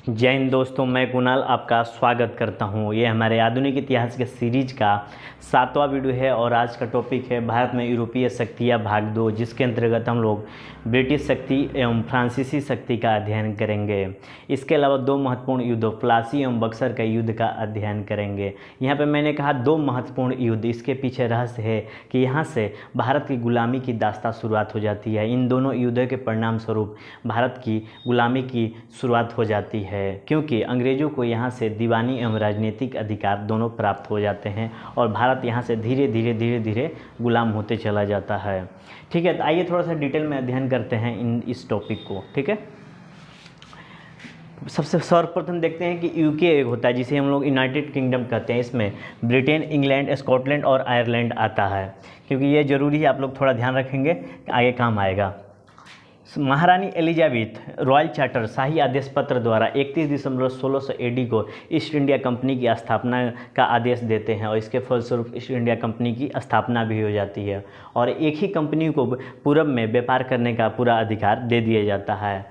जय हिंद दोस्तों, मैं कुणाल आपका स्वागत करता हूं। ये हमारे आधुनिक इतिहास के सीरीज का 7वां वीडियो है और आज का टॉपिक है भारत में यूरोपीय शक्तियां भाग 2, जिसके अंतर्गत हम लोग ब्रिटिश शक्ति एवं फ्रांसीसी शक्ति का अध्ययन करेंगे। इसके अलावा दो महत्वपूर्ण युद्धों प्लासी एवं बक्सर का युद्ध का अध्ययन करेंगे। यहाँ पर मैंने कहा दो महत्वपूर्ण युद्ध, इसके पीछे रहस्य है कि यहाँ से भारत की गुलामी की दास्तां शुरुआत हो जाती है। इन दोनों युद्धों के परिणाम स्वरूप भारत की गुलामी की शुरुआत हो जाती है, क्योंकि अंग्रेज़ों को यहाँ से दीवानी एवं राजनीतिक अधिकार दोनों प्राप्त हो जाते हैं और भारत यहाँ से धीरे धीरे गुलाम होते चला जाता है। ठीक है, तो आइए थोड़ा सा डिटेल में अध्ययन करते हैं इस टॉपिक को। ठीक है, सबसे सर्वप्रथम देखते हैं कि यूके एक होता है जिसे हम लोग यूनाइटेड किंगडम कहते हैं। इसमें ब्रिटेन, इंग्लैंड, स्कॉटलैंड और आयरलैंड आता है, क्योंकि ये ज़रूरी है, आप लोग थोड़ा ध्यान रखेंगे, आगे काम आएगा। महारानी एलिजाबेथ रॉयल चार्टर शाही आदेश पत्र द्वारा 31 दिसंबर 1600 AD को ईस्ट इंडिया कंपनी की स्थापना का आदेश देते हैं और इसके फलस्वरूप ईस्ट इंडिया कंपनी की स्थापना भी हो जाती है और एक ही कंपनी को पूरब में व्यापार करने का पूरा अधिकार दे दिया जाता है।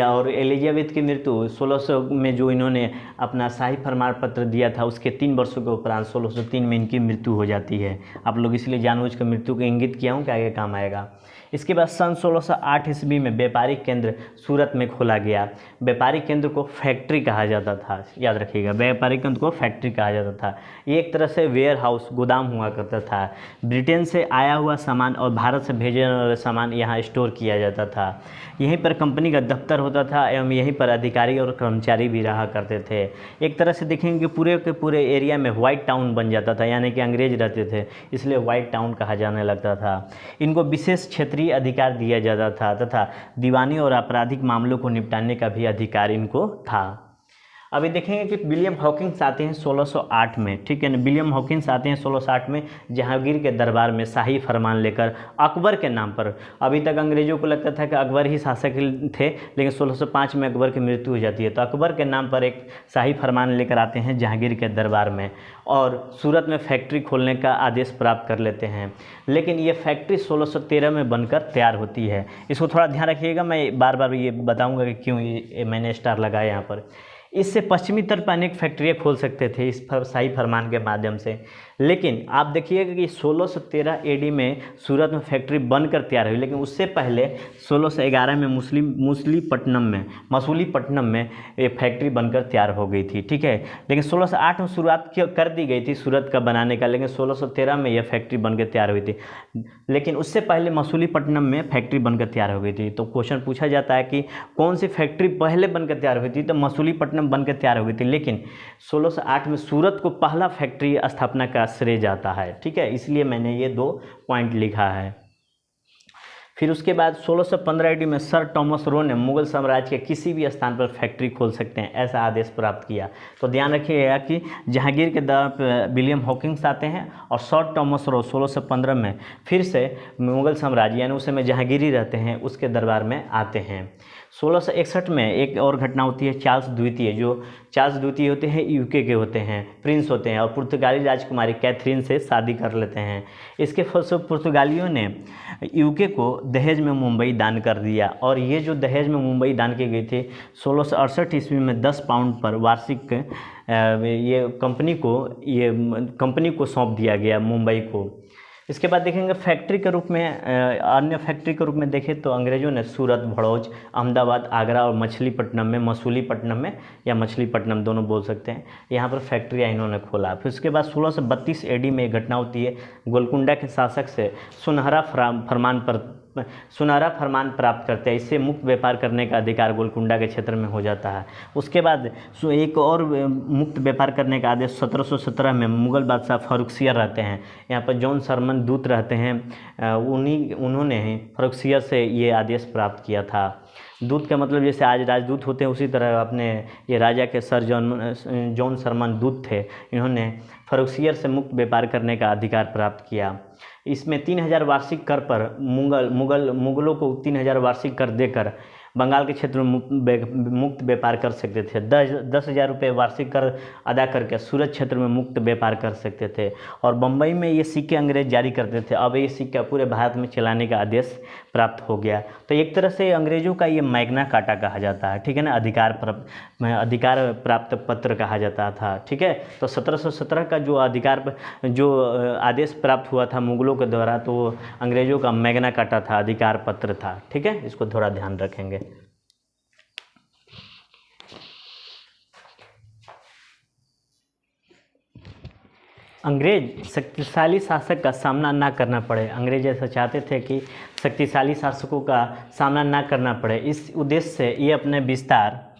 और एलिजाबेथ की मृत्यु 1600 में जो इन्होंने अपना शाही फरमान पत्र दिया था उसके 3 वर्षों के उपरांत 1603 में इनकी मृत्यु हो जाती है। आप लोग इसलिए जानबूझकर मृत्यु को इंगित किया हूँ कि आगे काम आएगा। इसके बाद सन 1608 ईस्वी में व्यापारिक केंद्र सूरत में खोला गया। व्यापारिक केंद्र को फैक्ट्री कहा जाता था, याद रखिएगा, व्यापारिक केंद्र को फैक्ट्री कहा जाता था। ये एक तरह से वेयर हाउस, गोदाम हुआ करता था। ब्रिटेन से आया हुआ सामान और भारत से भेजे वाला सामान यहाँ स्टोर किया जाता था। यहीं पर कंपनी का दफ्तर होता था एवं यहीं पर अधिकारी और कर्मचारी भी रहा करते थे। एक तरह से देखेंगे कि पूरे के पूरे एरिया में वाइट टाउन बन जाता था, यानी कि अंग्रेज रहते थे, इसलिए वाइट टाउन कहा जाने लगता था। इनको विशेष क्षेत्रीय अधिकार दिया जाता था तथा दीवानी और आपराधिक मामलों को निपटाने का भी अधिकार इनको था। अभी देखेंगे कि विलियम हॉकिंस आते हैं 1608 में। ठीक है ना, विलियम हॉकिंस आते हैं 1608 में जहांगीर के दरबार में शाही फरमान लेकर अकबर के नाम पर। अभी तक अंग्रेजों को लगता था कि अकबर ही शासक थे, लेकिन 1605 में अकबर की मृत्यु हो जाती है, तो अकबर के नाम पर एक शाही फरमान लेकर आते हैं जहांगीर के दरबार में और सूरत में फैक्ट्री खोलने का आदेश प्राप्त कर लेते हैं। लेकिन ये फैक्ट्री 1613 में बनकर तैयार होती है। इसको थोड़ा ध्यान रखिएगा, मैं बार बार ये बताऊँगा कि क्यों ये मैंने स्टार लगाया यहाँ पर। इससे पश्चिमी तट पर अनेक फैक्ट्रियाँ खोल सकते थे इस शाही फरमान के माध्यम से। लेकिन आप देखिएगा कि 1613 AD में सूरत में फैक्ट्री बनकर तैयार हुई, लेकिन उससे पहले 1611 में मसूलीपट्टनम में ये फैक्ट्री बनकर तैयार हो गई थी। ठीक है, लेकिन 1608 में शुरुआत कर दी गई थी सूरत का बनाने का, लेकिन 1613 में यह फैक्ट्री बनकर तैयार हुई थी। लेकिन उससे पहले मसूलीपट्टनम में फैक्ट्री बनकर तैयार हो गई थी। तो क्वेश्चन पूछा जाता है कि कौन सी फैक्ट्री पहले बनकर तैयार हुई थी, तो मसूलीपट्टनम बनकर तैयार हो गई थी, लेकिन 1608 में सूरत को पहला फैक्ट्री स्थापना का श्रेय जाता है। ठीक है, इसलिए मैंने ये 2 पॉइंट लिखा है। फिर उसके बाद 1615 AD में सर टॉमस रो ने मुगल साम्राज्य के किसी भी स्थान पर फैक्ट्री खोल सकते हैं ऐसा आदेश प्राप्त किया। तो ध्यान रखिएगा कि जहांगीर के दौर पर विलियम हॉकिंस आते हैं और सर टॉमस रो 1615 में फिर से मुगल साम्राज्य, यानी उस समय जहांगीरी रहते हैं, उसके दरबार में आते हैं। 1661 में एक और घटना होती है, चार्ल्स द्वितीय। जो चार्ल्स द्वितीय होते हैं यूके के होते हैं, प्रिंस होते हैं और पुर्तगाली राजकुमारी कैथरीन से शादी कर लेते हैं। इसके फलस्वरूप पुर्तगालियों ने यूके को दहेज में मुंबई दान कर दिया और ये जो दहेज में मुंबई दान की गई थी 1668 ईस्वी में 10 पाउंड पर वार्षिक ये कंपनी को सौंप दिया गया मुंबई को। इसके बाद देखेंगे फैक्ट्री के रूप में, अन्य फैक्ट्री के रूप में देखें तो अंग्रेज़ों ने सूरत, भड़ौज, अहमदाबाद, आगरा और मछलीपट्टनम में या मछलीपट्टनम दोनों बोल सकते हैं, यहाँ पर फैक्ट्रियाँ इन्होंने खोला। फिर उसके बाद 1632 AD में एक घटना होती है, गोलकुंडा के शासक से सुनहरा फरमान प्राप्त करते हैं। इससे मुक्त व्यापार करने का अधिकार गोलकुंडा के क्षेत्र में हो जाता है। उसके बाद एक और मुक्त व्यापार करने का आदेश 1717 में मुगल बादशाह फारुखसियर रहते हैं, यहाँ पर जॉन सरमन दूत रहते हैं, उन्होंने फारुखसियर से ये आदेश प्राप्त किया था। दूत का मतलब जैसे आज राजदूत होते हैं, उसी तरह अपने ये राजा के सर जॉन सरमन दूत थे, इन्होंने फारुखसियर से मुक्त व्यापार करने का अधिकार प्राप्त किया। इसमें 3000 वार्षिक कर पर मुगलों को 3000 वार्षिक कर देकर बंगाल के क्षेत्र में मुक्त व्यापार कर सकते थे। 10,000 रुपये वार्षिक कर अदा करके सूरत क्षेत्र में मुक्त व्यापार कर सकते थे और बम्बई में ये सिक्के अंग्रेज जारी करते थे। अब ये सिक्का पूरे भारत में चलाने का आदेश प्राप्त हो गया। तो एक तरह से अंग्रेज़ों का ये मैग्ना कार्टा कहा जाता है, ठीक है ना, अधिकार प्राप्त पत्र कहा जाता था, ठीक है। तो 1717 का जो आदेश प्राप्त हुआ था मुगलों के द्वारा, तो अंग्रेज़ों का मैग्ना कार्टा था, अधिकार पत्र था, ठीक है। इसको थोड़ा ध्यान रखेंगे। अंग्रेज शक्तिशाली शासक का सामना ना करना पड़े। अंग्रेज ऐसा चाहते थे कि शक्तिशाली शासकों का सामना ना करना पड़े। इस उद्देश्य से ये अपने विस्तार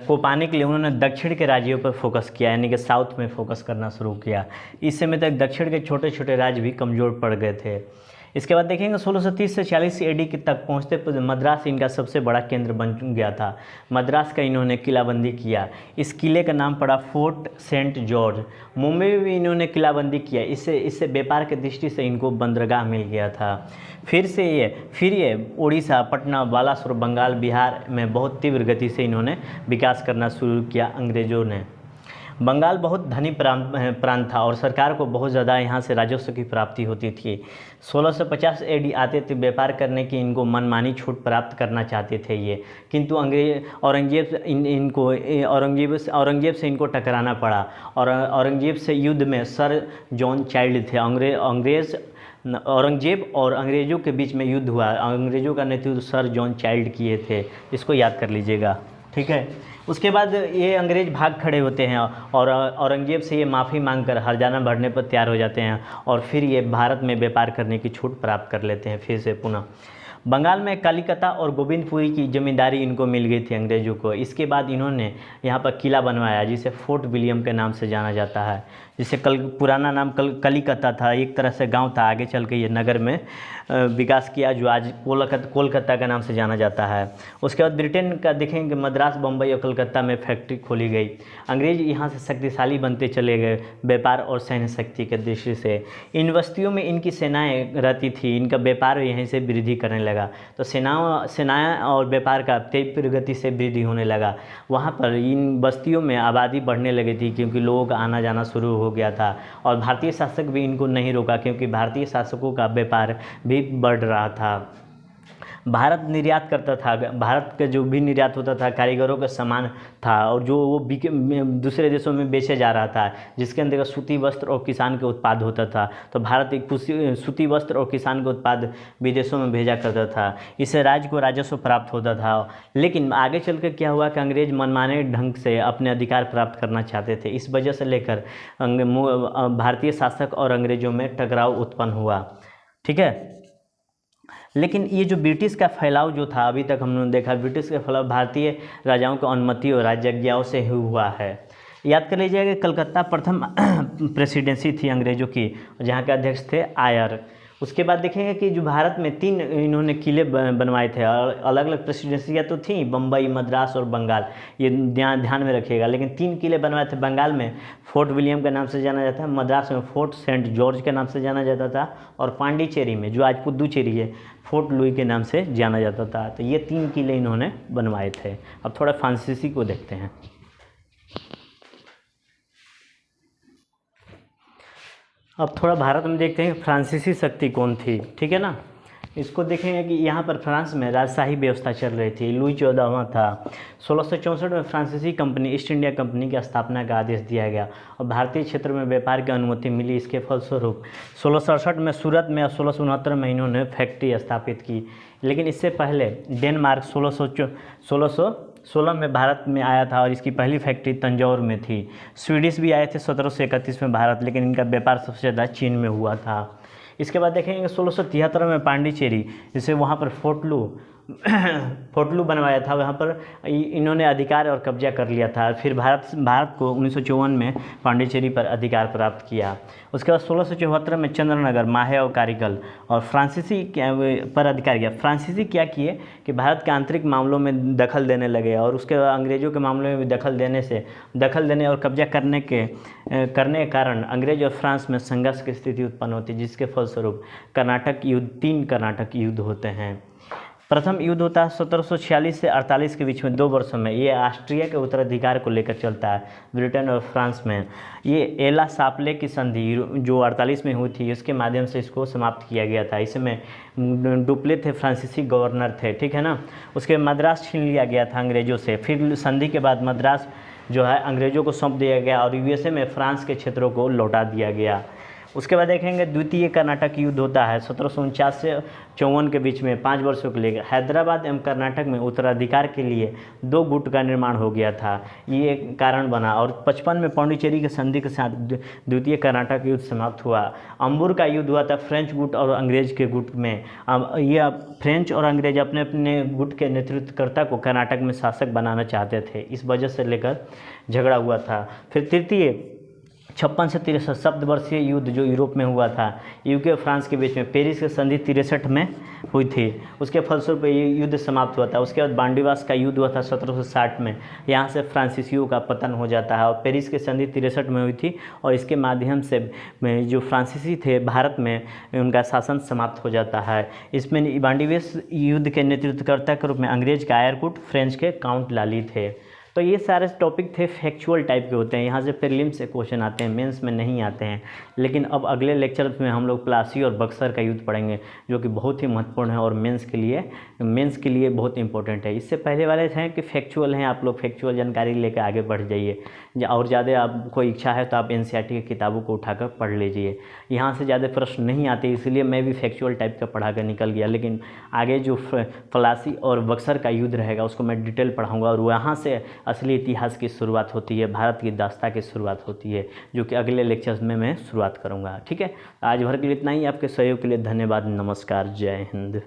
को पाने के लिए उन्होंने दक्षिण के राज्यों पर फोकस किया, यानी कि साउथ में फोकस करना शुरू किया। इस समय तक दक्षिण के छोटे छोटे राज्य भी कमज़ोर पड़ गए थे। इसके बाद देखेंगे 1630 से 40 एडी तक पहुँचते मद्रास इनका सबसे बड़ा केंद्र बन गया था। मद्रास का इन्होंने किलाबंदी किया। इस किले का नाम पड़ा फोर्ट सेंट जॉर्ज। मुंबई में भी इन्होंने किलाबंदी किया। इससे व्यापार की दृष्टि से इनको बंदरगाह मिल गया था। फिर ये उड़ीसा, पटना, बालासोर, बंगाल, बिहार में बहुत तीव्र गति से इन्होंने विकास करना शुरू किया अंग्रेज़ों ने। बंगाल बहुत धनी प्रांत था और सरकार को बहुत ज़्यादा यहाँ से राजस्व की प्राप्ति होती थी। 1650 एडी आते थे, व्यापार करने की इनको मनमानी छूट प्राप्त करना चाहते थे ये, किंतु औरंगजेब से इनको टकराना पड़ा और औरंगजेब से युद्ध में सर जॉन चाइल्ड थे। औरंगजेब और अंग्रेज़ों के बीच में युद्ध हुआ। अंग्रेज़ों का नेतृत्व सर जॉन चाइल्ड किए थे, इसको याद कर लीजिएगा, ठीक है। उसके बाद ये अंग्रेज़ भाग खड़े होते हैं और औरंगजेब से ये माफ़ी मांगकर हरजाना भरने पर तैयार हो जाते हैं और फिर ये भारत में व्यापार करने की छूट प्राप्त कर लेते हैं फिर से पुनः। बंगाल में कलिकता और गोविंदपुरी की ज़मींदारी इनको मिल गई थी अंग्रेज़ों को। इसके बाद इन्होंने यहाँ पर किला बनवाया जिसे फोर्ट विलियम के नाम से जाना जाता है, जिसे पुराना नाम कलिकता था, एक तरह से गांव था। आगे चल के ये नगर में विकास किया जो आज कोलकाता के नाम से जाना जाता है। उसके बाद ब्रिटेन का देखेंगे, मद्रास, बम्बई और कलकत्ता में फैक्ट्री खोली गई। अंग्रेज यहाँ से शक्तिशाली बनते चले गए व्यापार और सैन्य शक्ति के दृष्टि से। इन बस्तियों में इनकी सेनाएं रहती थी, इनका व्यापार यहीं से वृद्धि करने लगा। तो सेनाएं और व्यापार का तीव्र गति से वृद्धि होने लगा। वहाँ पर इन बस्तियों में आबादी बढ़ने लगी थी क्योंकि लोगों का आना जाना शुरू हो गया था और भारतीय शासक भी इनको नहीं रोका क्योंकि भारतीय शासकों का व्यापार भी बढ़ रहा था। भारत निर्यात करता था, भारत का जो भी निर्यात होता था कारीगरों का सामान था और जो वो दूसरे देशों में बेचे जा रहा था, जिसके अंदर सूती वस्त्र और किसान के उत्पाद होता था। तो भारत एक सूती वस्त्र और किसान के उत्पाद विदेशों में भेजा करता था। इससे राज्य को राजस्व प्राप्त होता था। लेकिन आगे चल कर क्या हुआ कि अंग्रेज मनमाने ढंग से अपने अधिकार प्राप्त करना चाहते थे। इस वजह से लेकर भारतीय शासक और अंग्रेजों में टकराव उत्पन्न हुआ, ठीक है। लेकिन ये जो ब्रिटिश का फैलाव जो था, अभी तक हमने देखा ब्रिटिश का फैलाव भारतीय राजाओं की अनुमति और राजज्ञाओं से ही हुआ है। याद कर लीजिएगा कलकत्ता प्रथम प्रेसिडेंसी थी अंग्रेज़ों की, जहाँ के अध्यक्ष थे आयर। उसके बाद देखेंगे कि जो भारत में 3 इन्होंने किले बनवाए थे और अलग अलग प्रेसिडेंसियाँ तो थी, बम्बई, मद्रास और बंगाल, ये ध्यान में रखिएगा। लेकिन 3 किले बनवाए थे। बंगाल में फोर्ट विलियम के नाम से जाना जाता है, मद्रास में फोर्ट सेंट जॉर्ज के नाम से जाना जाता था और पांडिचेरी में, जो आज पुदुचेरी है, फोर्ट लुई के नाम से जाना जाता था। तो ये 3 किले इन्होंने बनवाए थे। अब थोड़ा फ्रांसीसी को देखते हैं। अब थोड़ा भारत में देखते हैं फ्रांसीसी शक्ति कौन थी, ठीक है ना। इसको देखेंगे कि यहाँ पर फ्रांस में राजशाही व्यवस्था चल रही थी। लुई 14वां था। 1664 में फ्रांसीसी कंपनी ईस्ट इंडिया कंपनी की स्थापना का आदेश दिया गया और भारतीय क्षेत्र में व्यापार की अनुमति मिली। इसके फलस्वरूप 1667 में सूरत में और 1669 में इन्होंने फैक्ट्री स्थापित की। लेकिन इससे पहले डेनमार्क 1616 में भारत में आया था और इसकी पहली फैक्ट्री तंजौर में थी। स्वीडिश भी आए थे 1731 में भारत, लेकिन इनका व्यापार सबसे ज़्यादा चीन में हुआ था। इसके बाद देखेंगे 1673 में पांडिचेरी, जिसे वहाँ पर फोर्टलू बनवाया था, वहाँ पर इन्होंने अधिकार और कब्जा कर लिया था। फिर भारत को 1954 में पांडिचेरी पर अधिकार प्राप्त किया। उसके बाद 1674 में चंद्रनगर, माहे और कारिकल और फ्रांसीसी पर अधिकार किया। फ्रांसीसी क्या किए कि भारत के आंतरिक मामलों में दखल देने लगे और उसके बाद अंग्रेज़ों के मामलों में भी दखल देने और कब्जा करने के कारण अंग्रेज और फ्रांस में संघर्ष की स्थिति उत्पन्न होती है, जिसके फलस्वरूप 3 कर्नाटक युद्ध होते हैं। प्रथम युद्ध होता है 1746 से 48 के बीच में, 2 वर्षों में। ये ऑस्ट्रिया के उत्तराधिकार को लेकर चलता है, ब्रिटेन और फ्रांस में। ये एला सापले की संधि जो 48 में हुई थी, उसके माध्यम से इसको समाप्त किया गया था। इसमें डुप्ले थे, फ्रांसीसी गवर्नर थे, ठीक है ना। उसके मद्रास छीन लिया गया था अंग्रेज़ों से। फिर संधि के बाद मद्रास जो है अंग्रेज़ों को सौंप दिया गया और यूएसए में फ्रांस के क्षेत्रों को लौटा दिया गया। उसके बाद देखेंगे द्वितीय कर्नाटक युद्ध होता है 1749 से 54 के बीच में, 5 वर्षों के लिए। हैदराबाद एवं कर्नाटक में उत्तराधिकार के लिए 2 गुट का निर्माण हो गया था, ये एक कारण बना। और 55 में पांडिचेरी के संधि के साथ द्वितीय कर्नाटक युद्ध समाप्त हुआ। अंबुर का युद्ध हुआ था फ्रेंच गुट और अंग्रेज के गुट में। ये फ्रेंच और अंग्रेज अपने अपने गुट के नेतृत्वकर्ता को कर्नाटक में शासक बनाना चाहते थे, इस वजह से लेकर झगड़ा हुआ था। फिर तृतीय 56 से 63 शब्दवर्षीय युद्ध जो यूरोप में हुआ था, यूके और फ्रांस के बीच में, पेरिस की संधि 63 में हुई थी। उसके फलस्वरूप ये युद्ध समाप्त हुआ था। उसके बाद बांडीवास का युद्ध हुआ था 1760 में, यहाँ से फ्रांसीसियों का पतन हो जाता है। और पेरिस की संधि 63 में हुई थी और इसके माध्यम से जो फ्रांसीसी थे भारत में, उनका शासन समाप्त हो जाता है। इसमें बांडीवास युद्ध के नेतृत्वकर्ता के रूप में अंग्रेज का आयरकुट, फ्रेंच के काउंट लाली थे। तो ये सारे टॉपिक थे फैक्चुअल टाइप के होते हैं, यहाँ से प्रीलिम्स से क्वेश्चन आते हैं, मेंस में नहीं आते हैं। लेकिन अब अगले लेक्चर में हम लोग प्लासी और बक्सर का युद्ध पढ़ेंगे, जो कि बहुत ही महत्वपूर्ण है और मेंस के लिए बहुत इंपॉर्टेंट है। इससे पहले वाले थे कि फैक्चुअल हैं, आप लोग फैक्चुअल जानकारी लेकर आगे बढ़ जाइए। और ज़्यादा आपको इच्छा है तो आप एनसीईआरटी की किताबों को उठाकर पढ़ लीजिए। यहाँ से ज़्यादा प्रश्न नहीं आते, इसलिए मैं भी फैक्चुअल टाइप का पढ़ा कर निकल गया। लेकिन आगे जो प्लासी और बक्सर का युद्ध रहेगा उसको मैं डिटेल पढ़ाऊँगा और वहाँ से असली इतिहास की शुरुआत होती है, भारत की दास्तां की शुरुआत होती है, जो कि अगले लेक्चर्स में मैं शुरुआत करूँगा। ठीक है, आज भर के लिए इतना ही। आपके सहयोग के लिए धन्यवाद। नमस्कार, जय हिंद।